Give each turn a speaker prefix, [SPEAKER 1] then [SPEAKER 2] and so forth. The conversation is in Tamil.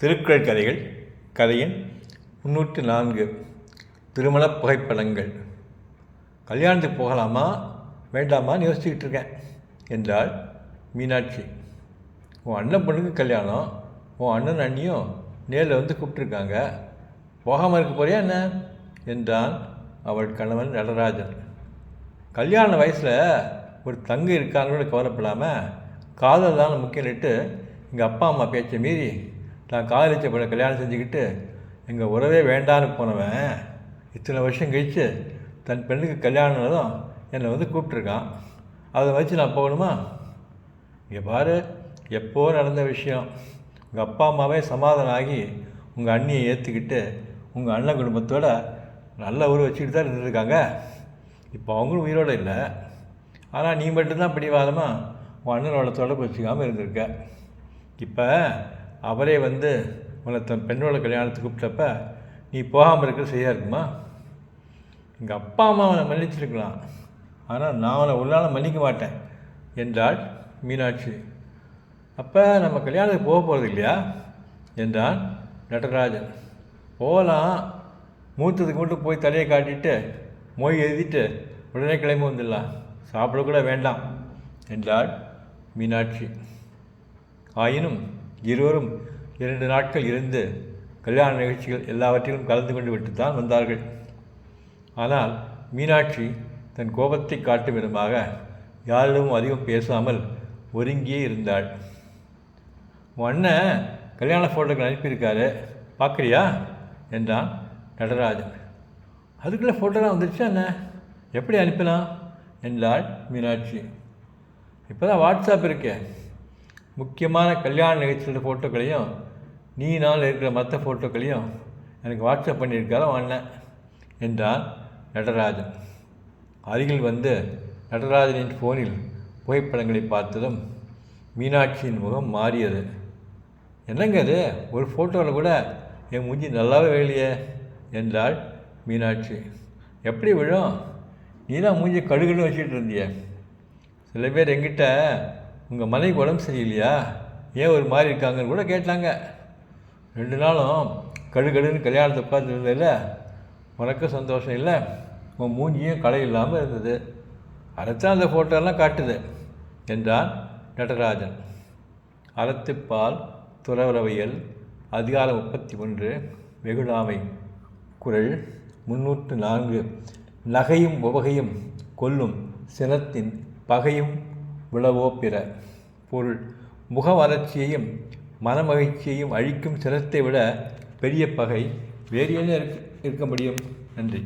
[SPEAKER 1] திருக்குறள் கதைகள் கதையின் 304 திருமண புகைப்படங்கள். கல்யாணத்துக்கு போகலாமா வேண்டாமான்னு யோசிச்சுக்கிட்டு இருக்கேன் என்றாள் மீனாட்சி. உன் அண்ணன் பொண்ணுக்கு கல்யாணம், உன் அண்ணன் அண்ணியும் நேரில் வந்து கூப்பிட்டுருக்காங்க, போகாமல் இருக்க போறியா என்ன என்றான் அவள் கணவன் நடராஜன். கல்யாண வயசில் ஒரு தங்கு இருக்கான்னு கவலைப்படாமல் காதல் தான் முக்கியம்னுட்டு எங்கள் அப்பா அம்மா பேச்சை மீறி நான் காதலிச்ச பொண்ணை கல்யாணம் செஞ்சுக்கிட்டு எங்கள் உறவே வேண்டான்னு போனவன் இத்தனை வருஷம் கழித்து தன் பெண்ணுக்கு கல்யாணம் என்னை வந்து கூப்பிட்ருக்கான். அதை வச்சு நான் போகணுமா? இங்கே பாரு, எப்போ நடந்த விஷயம். உங்கள் அப்பா அம்மாவே சமாதானம் ஆகி உங்கள் அண்ணியை ஏற்றுக்கிட்டு உங்கள் அண்ணன் குடும்பத்தோட நல்ல ஊர் வச்சுக்கிட்டு தான் இருந்துருக்காங்க. இப்போ அவங்களும் உயிரோடு இல்லை. ஆனால் நீ மட்டும்தான் பிடிவாதமாக உன் அண்ணனோட தொடர்பு வச்சுக்காமல் இருந்திருக்க. இப்போ அவரே வந்து உன்னை தன் பெண்ணோட கல்யாணத்துக்கு கூப்பிட்டப்ப நீ போகாமல் இருக்கிற சரியாக இருக்குமா? எங்கள் அப்பா அம்மா அவனை மன்னிச்சிருக்கலாம், ஆனால் நான் அவனை உள்ளால் மன்னிக்க மாட்டேன் என்றாள் மீனாட்சி. அப்போ நம்ம கல்யாணத்துக்கு போக போகிறது இல்லையா என்றான் நடராஜன். போகலாம், மூத்ததுக்கு மட்டும் போய் தலையை காட்டிட்டு மொய் எழுதிட்டு உடனே கிளம்பி வந்துடலாம், சாப்பிடக்கூட வேண்டாம் என்றாள் மீனாட்சி. ஆயினும் இருவரும் 2 நாட்கள் இருந்து கல்யாண நிகழ்ச்சிகள் எல்லாவற்றிலும் கலந்து கொண்டு விட்டு தான் வந்தார்கள். ஆனால் மீனாட்சி தன் கோபத்தை காட்டும் விதமாக யாரிடமும் அதிகம் பேசாமல் ஒருங்கியே இருந்தாள். உன் அண்ணன் கல்யாண ஃபோட்டோக்கள் அனுப்பியிருக்காரு, பார்க்குறியா என்றான் நடராஜன். அதுக்குள்ளே ஃபோட்டோலாம் வந்துருச்சா என்ன? எப்படி அனுப்பினான் என்றாள் மீனாட்சி. இப்போ தான் வாட்ஸ்அப் இருக்கே, முக்கியமான கல்யாண நிகழ்ச்சியோட ஃபோட்டோக்களையும் நீ நாள் இருக்கிற மற்ற ஃபோட்டோக்களையும் எனக்கு வாட்ஸ்அப் பண்ணியிருக்காரோ அண்ணன் என்றான் நடராஜன். அருகில் வந்து நடராஜனின் ஃபோனில் புகைப்படங்களை பார்த்ததும் மீனாட்சியின் முகம் மாறியது. என்னங்க அது, ஒரு ஃபோட்டோவில் கூட என் மூஞ்சி நல்லாவே வேலையே என்றாள் மீனாட்சி. எப்படி விழும்? நீ தான் மூஞ்சி கடுகுன்னு வச்சுக்கிட்டு இருந்திய. சில பேர் எங்கிட்ட உங்கள் மனைவி உடம்பு சரியில்லையா, ஏன் ஒரு மாதிரி இருக்காங்கன்னு கூட கேட்டாங்க. 2 நாளும் கடுகடுன்னு கல்யாணத்தை உட்காந்து இருந்ததில்ல, உனக்கும் சந்தோஷம் இல்லை, உன் மூஞ்சியும் களை இல்லாமல் இருந்தது, அதைத்தான் அந்த ஃபோட்டோலாம் காட்டுது என்றான் நடராஜன். அறத்துப்பால் துறவரவியல் அதிகாரம் 31 வெகுளாமை. குறள் 304. நகையும் உவகையும் கொல்லும் சினத்தின் பகையும் விளவோ பிற. பொருள்: முக வளர்ச்சியையும் மனமகிழ்ச்சியையும் அழிக்கும் சினத்தை விட பெரிய பகை வேறு என்ன இருக்க முடியும்? நன்றி.